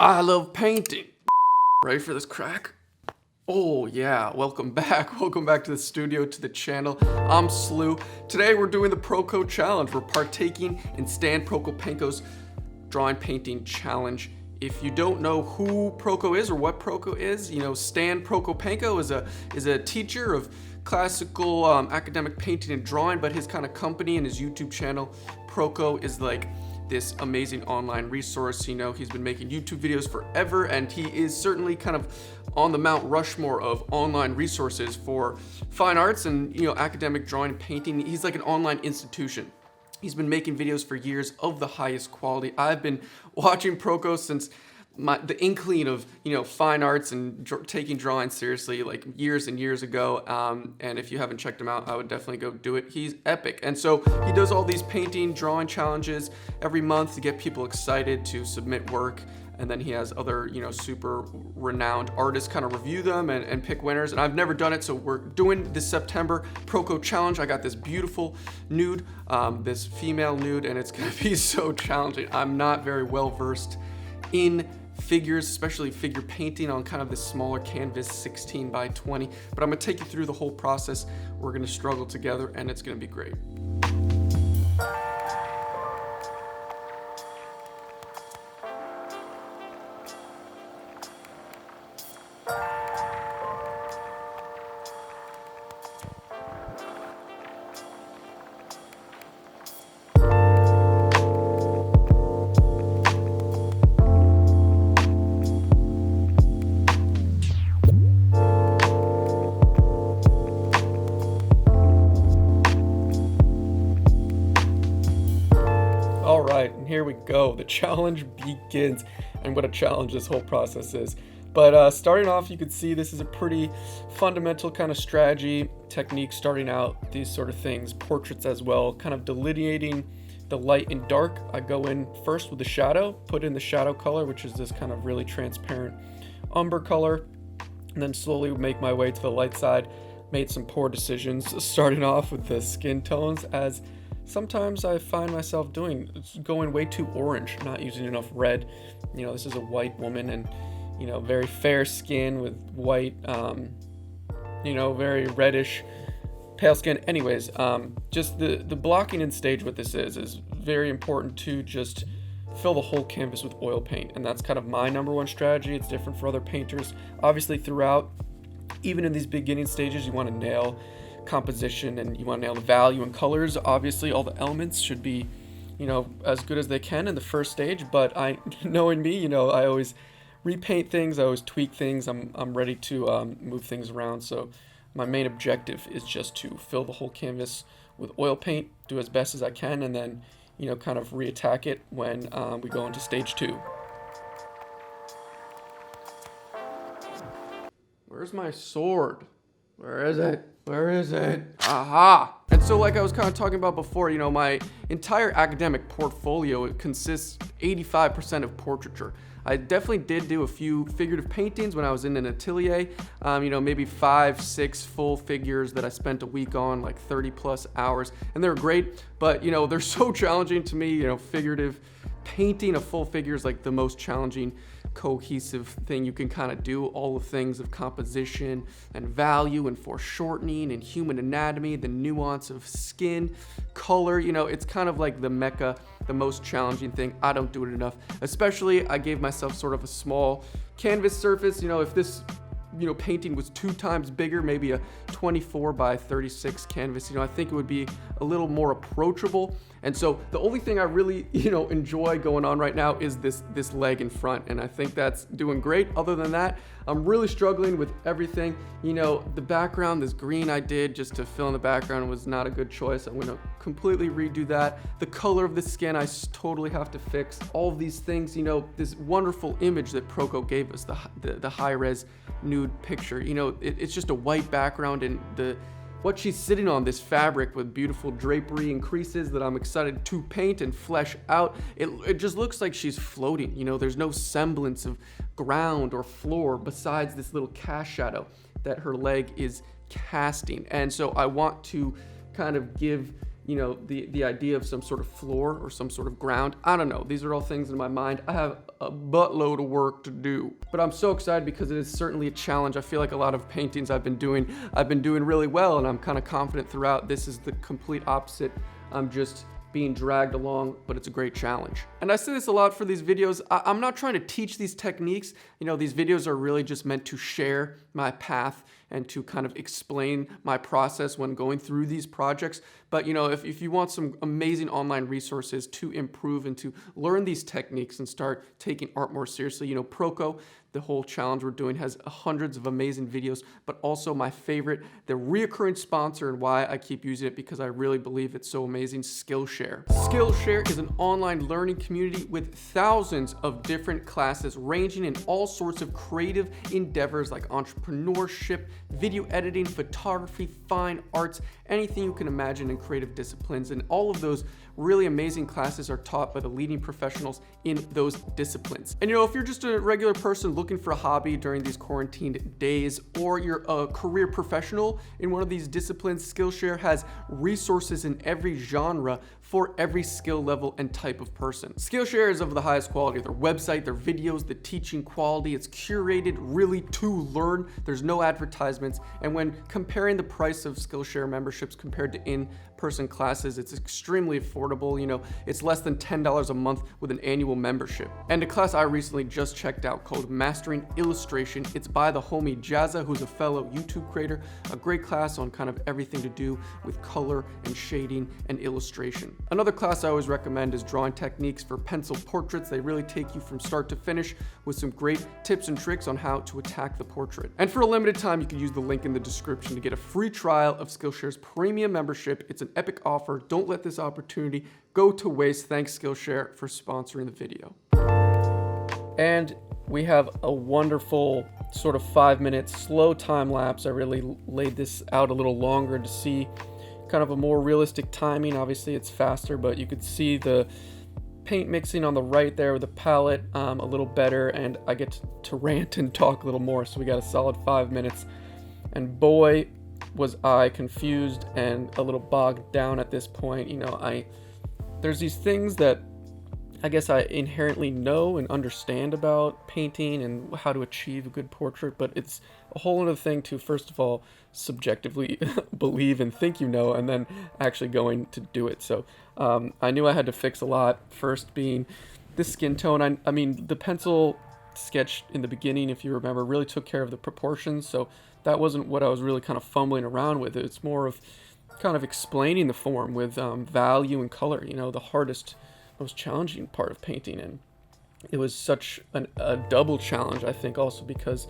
I love painting. Ready for this crack? Oh yeah, welcome back. Welcome back to the studio, to the channel. I'm SLEW. Today we're doing the Proko challenge. We're partaking in Stan Prokopenko's drawing painting challenge. If you don't know who Proko is or what Proko is, you know, Stan Prokopenko is a teacher of classical academic painting and drawing, but his kind of company and his YouTube channel, Proko, is like this amazing online resource. You know, he's been making YouTube videos forever, and he is certainly kind of on the Mount Rushmore of online resources for fine arts and, you know, academic drawing and painting. He's like an online institution. He's been making videos for years of the highest quality. I've been watching Proko since the inkling of, you know, fine arts and taking drawing seriously, like years and years ago. And if you haven't checked him out, I would definitely go do it. He's epic. And so he does all these painting, drawing challenges every month to get people excited to submit work. And then he has other, you know, super renowned artists kind of review them and pick winners. And I've never done it, so we're doing this September Proko challenge. I got this beautiful nude, this female nude, and it's gonna be so challenging. I'm not very well versed in figures, especially figure painting on kind of this smaller canvas, 16 by 20. But I'm gonna take you through the whole process. We're gonna struggle together, and it's gonna be great. All right, and here we go. The challenge begins, and what a challenge this whole process is. But starting off, you can see this is a pretty fundamental kind of strategy technique starting out, these sort of things, portraits as well, kind of delineating the light and dark. I go in first with the shadow, put in the shadow color, which is this kind of really transparent umber color, and then slowly make my way to the light side. Made some poor decisions starting off with the skin tones, as sometimes I find myself going way too orange, not using enough red. You know, this is a white woman and, you know, very fair skin with white, you know, very reddish, pale skin. Anyways, just the blocking in stage, what this is very important to just fill the whole canvas with oil paint. And that's kind of my number one strategy. It's different for other painters. Obviously throughout, even in these beginning stages, you want to nail composition and you want to nail the value and colors. Obviously all the elements should be, you know, as good as they can in the first stage, but knowing me, you know, I always repaint things, I always tweak things. I'm ready to move things around. So my main objective is just to fill the whole canvas with oil paint, do as best as I can, and then, you know, kind of reattack it when we go into stage 2. Where's my sword? Where is it? Where is it? Aha! And so, like I was kind of talking about before, you know, my entire academic portfolio, it consists 85% of portraiture. I definitely did do a few figurative paintings when I was in an atelier, you know, maybe 5-6 full figures that I spent a week on, like 30 plus hours, and they're great, but, you know, they're so challenging to me. You know, figurative painting a full figure is like the most challenging cohesive thing you can kind of do. All the things of composition and value and foreshortening and human anatomy, the nuance of skin, color, you know, it's kind of like the mecca, the most challenging thing. I don't do it enough. Especially, I gave myself sort of a small canvas surface. You know, if this, you know, painting was 2 times bigger, maybe a 24 by 36 canvas, you know, I think it would be a little more approachable. And so the only thing I really, you know, enjoy going on right now is this leg in front, and I think that's doing great. Other than that, I'm really struggling with everything. You know, the background, this green I did just to fill in the background was not a good choice. I'm gonna completely redo that. The color of the skin, I totally have to fix. All of these things, you know, this wonderful image that Proko gave us, the high-res nude picture, you know, it's just a white background, and what she's sitting on, this fabric with beautiful drapery and creases that I'm excited to paint and flesh out. It just looks like she's floating. You know, there's no semblance of ground or floor besides this little cast shadow that her leg is casting. And so I want to kind of give you know, the idea of some sort of floor or some sort of ground. I don't know. These are all things in my mind. I have a buttload of work to do, but I'm so excited because it is certainly a challenge. I feel like a lot of paintings I've been doing really well, and I'm kind of confident throughout. This is the complete opposite. I'm just being dragged along, but it's a great challenge. And I say this a lot for these videos. I'm not trying to teach these techniques. You know, these videos are really just meant to share my path and to kind of explain my process when going through these projects. But you know, if you want some amazing online resources to improve and to learn these techniques and start taking art more seriously, you know, Proko, the whole challenge we're doing, has hundreds of amazing videos, but also my favorite, the reoccurring sponsor and why I keep using it, because I really believe it's so amazing, Skillshare. Skillshare is an online learning community with thousands of different classes ranging in all sorts of creative endeavors like entrepreneurship, video editing, photography, fine arts, anything you can imagine in creative disciplines. And all of those really amazing classes are taught by the leading professionals in those disciplines. And you know, if you're just a regular person looking for a hobby during these quarantined days, or you're a career professional in one of these disciplines, Skillshare has resources in every genre for every skill level and type of person. Skillshare is of the highest quality. Their website, their videos, the teaching quality, it's curated really to learn. There's no advertisements. And when comparing the price of Skillshare memberships compared to in-person classes, it's extremely affordable. You know, it's less than $10 a month with an annual membership. And a class I recently just checked out called Mastering Illustration. It's by the homie Jazza, who's a fellow YouTube creator. A great class on kind of everything to do with color and shading and illustration. Another class I always recommend is Drawing Techniques for Pencil Portraits. They really take you from start to finish with some great tips and tricks on how to attack the portrait. And for a limited time, you can use the link in the description to get a free trial of Skillshare's premium membership. It's an epic offer. Don't let this opportunity go to waste. Thanks, Skillshare, for sponsoring the video. And we have a wonderful sort of 5-minute slow time lapse. I really laid this out a little longer to see kind of a more realistic timing. Obviously it's faster, but you could see the paint mixing on the right there with the palette a little better, and I get to rant and talk a little more. So we got a solid 5 minutes, and boy was I confused and a little bogged down at this point. You know, there's these things that I guess I inherently know and understand about painting and how to achieve a good portrait, but it's a whole other thing to, first of all, subjectively believe and think you know, and then actually going to do it. So I knew I had to fix a lot. First being the skin tone. I mean, the pencil sketch in the beginning, if you remember, really took care of the proportions, so that wasn't what I was really kind of fumbling around with. It's more of kind of explaining the form with value and color, you know, the hardest, most challenging part of painting. And it was such a double challenge, I think, also because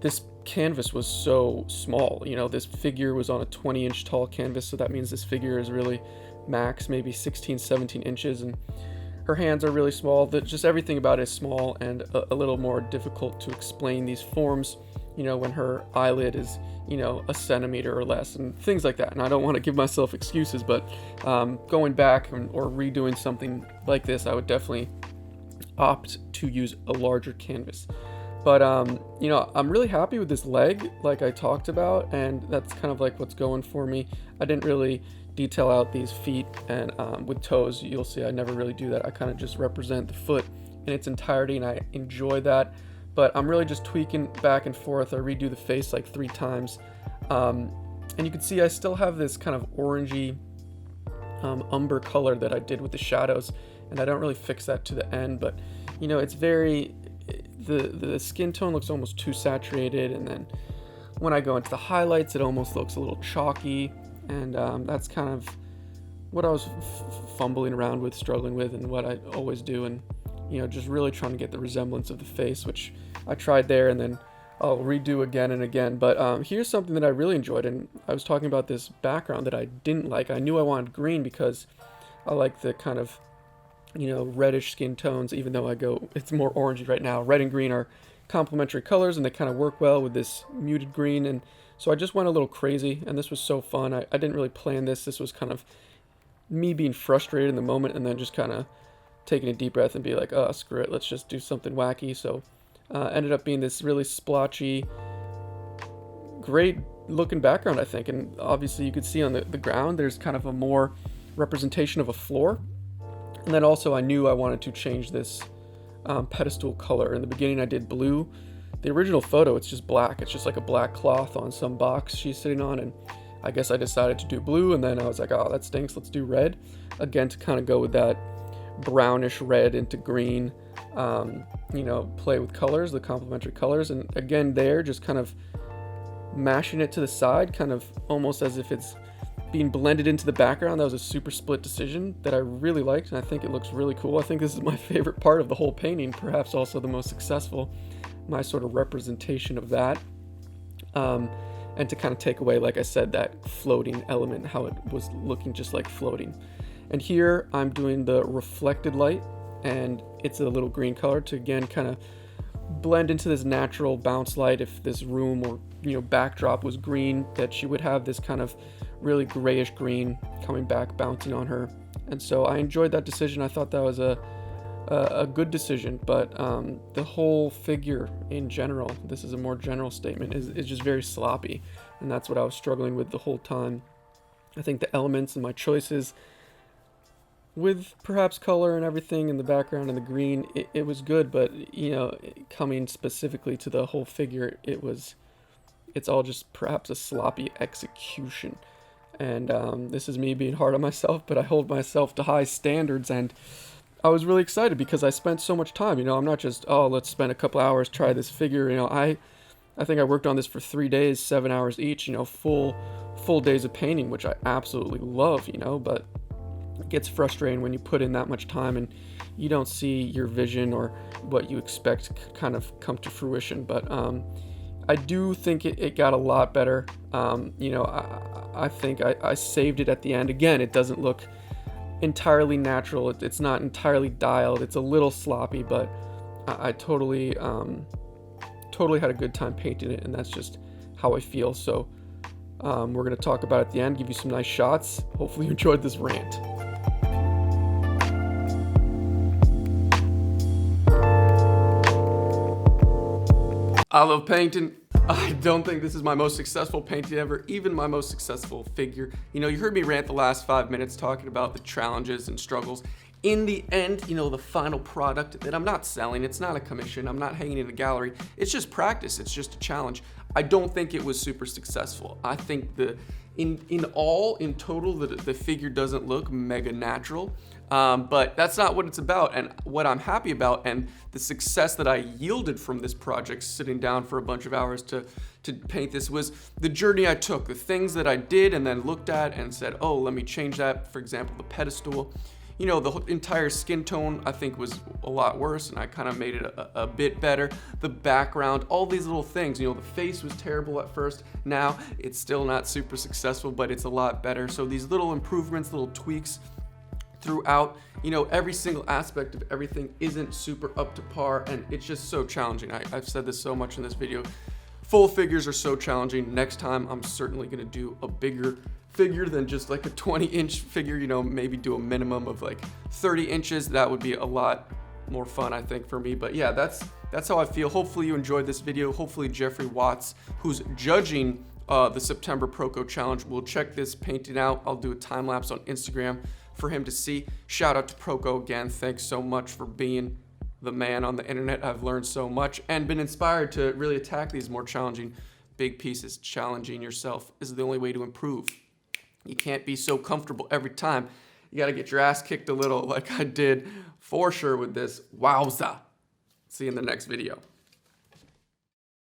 this canvas was so small. You know, this figure was on a 20-inch tall canvas, so that means this figure is really max maybe 16, 17 inches, and her hands are really small. Just everything about it is small and a little more difficult to explain these forms, you know, when her eyelid is, you know, a centimeter or less and things like that. And I don't want to give myself excuses, but going back or redoing something like this, I would definitely opt to use a larger canvas. But you know, I'm really happy with this leg, like I talked about, and that's kind of like what's going for me. I didn't really detail out these feet, and with toes, you'll see I never really do that. I kind of just represent the foot in its entirety, and I enjoy that. But I'm really just tweaking back and forth. I redo the face like 3 times. And you can see I still have this kind of orangey umber color that I did with the shadows, and I don't really fix that to the end, but you know, it's very, the skin tone looks almost too saturated, and then when I go into the highlights, it almost looks a little chalky, and that's kind of what I was fumbling around with, struggling with, and what I always do, and you know, just really trying to get the resemblance of the face, which I tried there, and then I'll redo again and again. But here's something that I really enjoyed, and I was talking about this background that I didn't like. I knew I wanted green because I like the kind of, you know, reddish skin tones, even though it's more orangey right now. Red and green are complementary colors, and they kind of work well with this muted green, and so I just went a little crazy, and this was so fun. I didn't really plan this. This was kind of me being frustrated in the moment, and then just kind of taking a deep breath and be like, oh, screw it, let's just do something wacky. So ended up being this really splotchy, great looking background, I think. And obviously you could see on the ground there's kind of a more representation of a floor. And then also I knew I wanted to change this pedestal color. In the beginning I did blue. The original photo, it's just black. It's just like a black cloth on some box she's sitting on, and I guess I decided to do blue, and then I was like, oh, that stinks, let's do red. Again, to kind of go with that brownish red into green, play with colors, the complementary colors. And again, there, just kind of mashing it to the side, kind of almost as if it's being blended into the background. That was a super split decision that I really liked, and I think it looks really cool. I think this is my favorite part of the whole painting, perhaps also the most successful, my sort of representation of that. And to kind of take away, like I said, that floating element, how it was looking just like floating. And here I'm doing the reflected light, and it's a little green color to again kind of blend into this natural bounce light. If this room or backdrop was green, that she would have this kind of really grayish green coming back, bouncing on her. And so I enjoyed that decision. I thought that was a good decision, but the whole figure in general, this is a more general statement, is just very sloppy, and that's what I was struggling with the whole time. I think the elements and my choices with perhaps color and everything in the background and the green, it was good, but coming specifically to the whole figure, it's all just perhaps a sloppy execution. And this is me being hard on myself, but I hold myself to high standards, and I was really excited because I spent so much time. I'm not just, oh, let's spend a couple hours, try this figure. I think I worked on this for 3 days, 7 hours each, full days of painting, which I absolutely love, but it gets frustrating when you put in that much time and you don't see your vision or what you expect kind of come to fruition. But I do think it got a lot better. I think I saved it at the end. Again, it doesn't look entirely natural. It's not entirely dialed. It's a little sloppy, but I totally had a good time painting it, and that's just how I feel. So we're going to talk about it at the end, give you some nice shots. Hopefully you enjoyed this rant. I love painting. I don't think this is my most successful painting ever, even my most successful figure. You heard me rant the last 5 minutes talking about the challenges and struggles. In the end, the final product that I'm not selling, it's not a commission, I'm not hanging in a gallery, it's just practice, it's just a challenge. I don't think it was super successful. I think in total, the figure doesn't look mega natural. But that's not what it's about, and what I'm happy about, and the success that I yielded from this project, sitting down for a bunch of hours to paint this, was the journey I took, the things that I did and then looked at and said, oh, let me change that. For example, the pedestal, the entire skin tone I think was a lot worse, and I kind of made it a bit better. The background, all these little things, the face was terrible at first. Now it's still not super successful, but it's a lot better. So these little improvements, little tweaks throughout, every single aspect of everything isn't super up to par, and it's just so challenging. I've said this so much in this video. Full figures are so challenging. Next time I'm certainly gonna do a bigger figure than just like a 20-inch figure, maybe do a minimum of like 30 inches. That would be a lot more fun, I think, for me. But yeah, that's how I feel. Hopefully you enjoyed this video. Hopefully Jeffrey Watts, who's judging the September Proko challenge, will check this painting out. I'll do a time lapse on Instagram for him to see. Shout out to Proko again. Thanks so much for being the man on the internet. I've learned so much and been inspired to really attack these more challenging big pieces. Challenging yourself is the only way to improve. You can't be so comfortable every time. You got to get your ass kicked a little, like I did for sure with this. Wowza. See you in the next video.